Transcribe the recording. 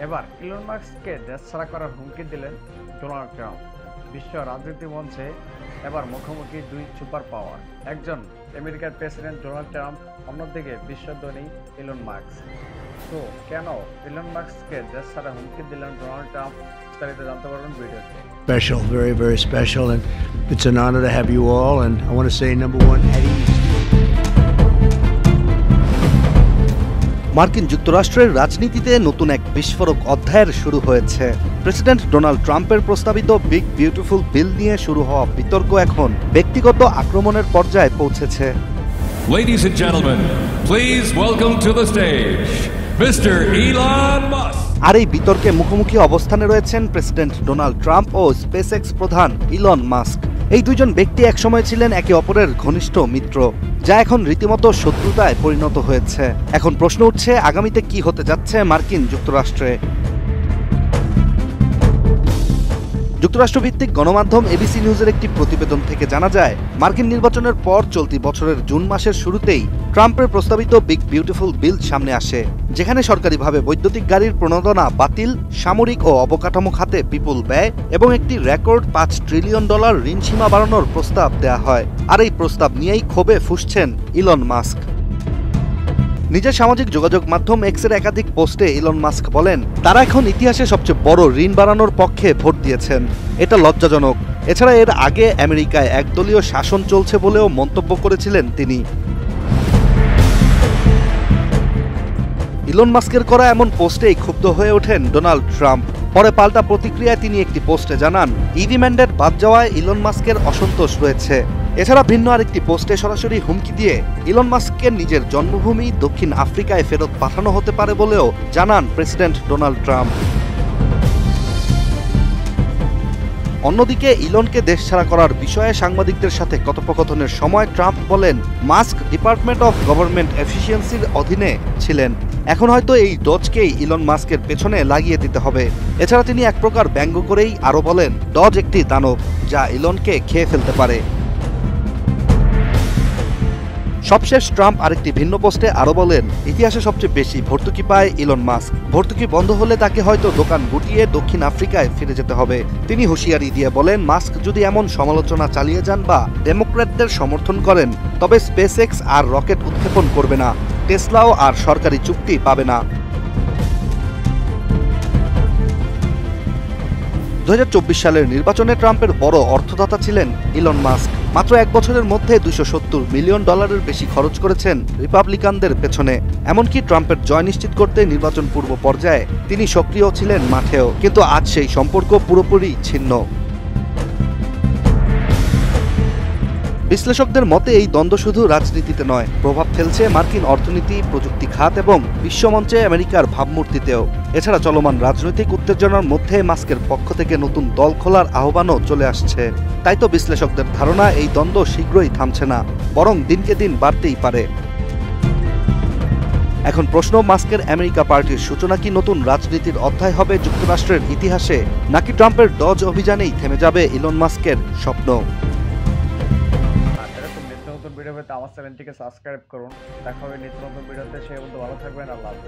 এবার ইলন মাস্ককে দেশ ছাড়া করার হুমকি দিলেন ডোনাল্ড ট্রাম্প। বিশ্ব রাজনীতি মঞ্চে এবার মুখোমুখি দুই সুপার পাওয়ার, একজন আমেরিকার প্রেসিডেন্ট ডোনাল্ড ট্রাম্প, অন্যদিকে বিশ্বধনী ইলন মাস্ক। তো কেন ইলন মাস্ককে দেশ ছাড়া হুমকি দিলেন ডোনাল্ড ট্রাম্প, বিস্তারিত জানতে পারবেন ভিডিওতে। Special, very, very special, and it's an honor to have you all. And I want to say, number one, at ease. মার্কিন যুক্তরাষ্ট্রের রাজনীতিতে নতুন এক বিস্ফোরক অধ্যায়ের শুরু হয়েছে। প্রেসিডেন্ট ডোনাল্ড ট্রাম্পের প্রস্তাবিত বিগ বিউটিফুল বিল নিয়ে শুরু হওয়া বিতর্ক এখন ব্যক্তিগত আক্রমণের পর্যায়ে পৌঁছেছে। Ladies and gentlemen, please welcome to the stage, Mr. Elon Musk. আর এই বিতর্কে মুখোমুখি অবস্থানে রয়েছেন প্রেসিডেন্ট ডোনাল্ড ট্রাম্প ও স্পেসএক্স প্রধান ইলন মাস্ক। এই দুইজন ব্যক্তি একসময় ছিলেন একে অপরের ঘনিষ্ঠ মিত্র, যা এখন রীতিমতো শত্রুতায় পরিণত হয়েছে। এখন প্রশ্ন উঠছে, আগামীতে কি হতে যাচ্ছে মার্কিন যুক্তরাষ্ট্রে। যুক্তরাষ্ট্রভিত্তিক গণমাধ্যম এবিসি নিউজের একটি প্রতিবেদন থেকে জানা যায়, মার্কিন নির্বাচনের পর চলতি বছরের জুন মাসের শুরুতেই ট্রাম্পের প্রস্তাবিত বিগ বিউটিফুল বিল সামনে আসে, যেখানে সরকারিভাবে বৈদ্যুতিক গাড়ির প্রণোদনা বাতিল, সামরিক ও অবকাঠামো খাতে বিপুল ব্যয় এবং একটি রেকর্ড $5 ট্রিলিয়ন ঋণ সীমা বাড়ানোর প্রস্তাব দেয়া হয়। আর এই প্রস্তাব নিয়েই ক্ষোভে ফুঁসছেন ইলন মাস্ক। নিজের সামাজিক যোগাযোগ মাধ্যম এক্সের একাধিক পোস্টে ইলন মাস্ক বলেন, তারা এখন ইতিহাসে সবচেয়ে বড় ঋণ বাড়ানোর পক্ষে ভোট দিয়েছেন। এটা লজ্জাজনক। এছাড়া এর আগে আমেরিকায় একদলীয় শাসন চলছে বলেও মন্তব্য করেছিলেন তিনি। ইলন মাস্কের করা এমন পোস্টেই ক্ষুব্ধ হয়ে ওঠেন ডোনাল্ড ট্রাম্প। পরে পাল্টা প্রতিক্রিয়ায় তিনি একটি পোস্টে জানান, ইভি ম্যান্ডেট বাদ যাওয়ায় ইলন মাস্কের অসন্তোষ রয়েছে। এছাড়া ভিন্ন আরেকটি পোস্টে সরাসরি হুমকি দিয়ে ইলন মাস্ককে নিজের জন্মভূমি দক্ষিণ আফ্রিকায় ফেরত পাঠানো হতে পারে বলেও জানান প্রেসিডেন্ট ডোনাল্ড ট্রাম্প। অন্যদিকে ইলনকে দেশ ছাড়া করার বিষয়ে সাংবাদিকদের সাথে কথোপকথনের সময় ট্রাম্প বলেন, মাস্ক ডিপার্টমেন্ট অফ গভর্নমেন্ট এফিসিয়েন্সির অধীনে ছিলেন। এখন হয়তো এই ডজকেই ইলন মাস্কের পেছনে লাগিয়ে দিতে হবে। এছাড়া তিনি এক প্রকার ব্যঙ্গ করেই আরও বলেন, ডজ একটি দানব, যা ইলনকে খেয়ে ফেলতে পারে। সবশেষ ট্রাম্প আরেকটি ভিন্ন পোস্টে আরও বলেন, ইতিহাসে সবচেয়ে বেশি ভর্তুকি পায় ইলন মাস্ক। ভর্তুকি বন্ধ হলে তাকে হয়তো দোকান গুটিয়ে দক্ষিণ আফ্রিকায় ফিরে যেতে হবে। তিনি হুঁশিয়ারি দিয়ে বলেন, মাস্ক যদি এমন সমালোচনা চালিয়ে যান বা ডেমোক্র্যাটদের সমর্থন করেন, তবে স্পেসএক্স আর রকেট উৎক্ষেপণ করবে না, টেসলাও আর সরকারি চুক্তি পাবে না। 2024 সালের নির্বাচনে ট্রাম্পের বড় অর্থদাতা ছিলেন ইলন মাস্ক। মাত্র এক বছরের মধ্যে $270 মিলিয়ন বেশি খরচ করেছেন রিপাবলিকানদের পেছনে। এমনকি ট্রাম্পের জয় নিশ্চিত করতে নির্বাচন পূর্ব পর্যায়ে তিনি সক্রিয় ছিলেন মাঠেও, কিন্তু আজ সেই সম্পর্ক পুরোপুরি ছিন্ন। বিশ্লেষকদের মতে এই দ্বন্দ্ব শুধু রাজনীতিতে নয়, প্রভাব ফেলছে মার্কিন অর্থনীতি, প্রযুক্তি খাত এবং বিশ্বমঞ্চে আমেরিকার ভাবমূর্তিতেও। এছাড়া চলমান রাজনৈতিক উত্তেজনার মধ্যে মাস্কের পক্ষ থেকে নতুন দল খোলার আহ্বানও চলে আসছে। তাই তো বিশ্লেষকদের ধারণা, এই দ্বন্দ্ব শীঘ্রই থামছে না, বরং দিনকে দিন বাড়তেই পারে। এখন প্রশ্ন, মাস্কের আমেরিকা পার্টির সূচনা কি নতুন রাজনীতির অধ্যায় হবে যুক্তরাষ্ট্রের ইতিহাসে, নাকি ট্রাম্পের ডজ অভিযানেই থেমে যাবে ইলন মাস্কের স্বপ্ন? নিত্য নতুন ভিডিও পেতে আমার চ্যানেলটিকে সাবস্ক্রাইব করুন। দেখা হবে নিত্য নতুন ভিডিওতে। সে পর্যন্ত ভালো থাকবেন। আল্লাহ হাফেজ।